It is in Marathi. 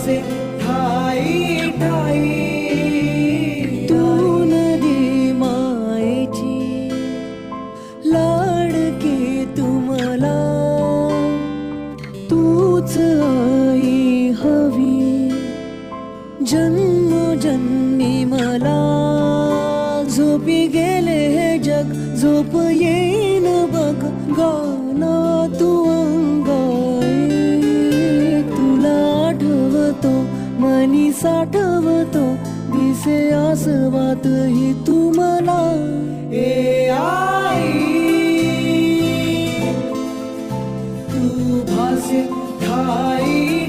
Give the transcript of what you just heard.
भासे ठाई ठाई। तू नदी मायेची लाडके तुम्हाला, तूच आई हवी जन्मोजन्मी मला। झोपी गेले हे जग झोप येईन बघ, गाना तू अंगाई। तुला आठवतो मनी साठवतो, दिसे आसवात ही तू मला। ए आई तू भासे ठाई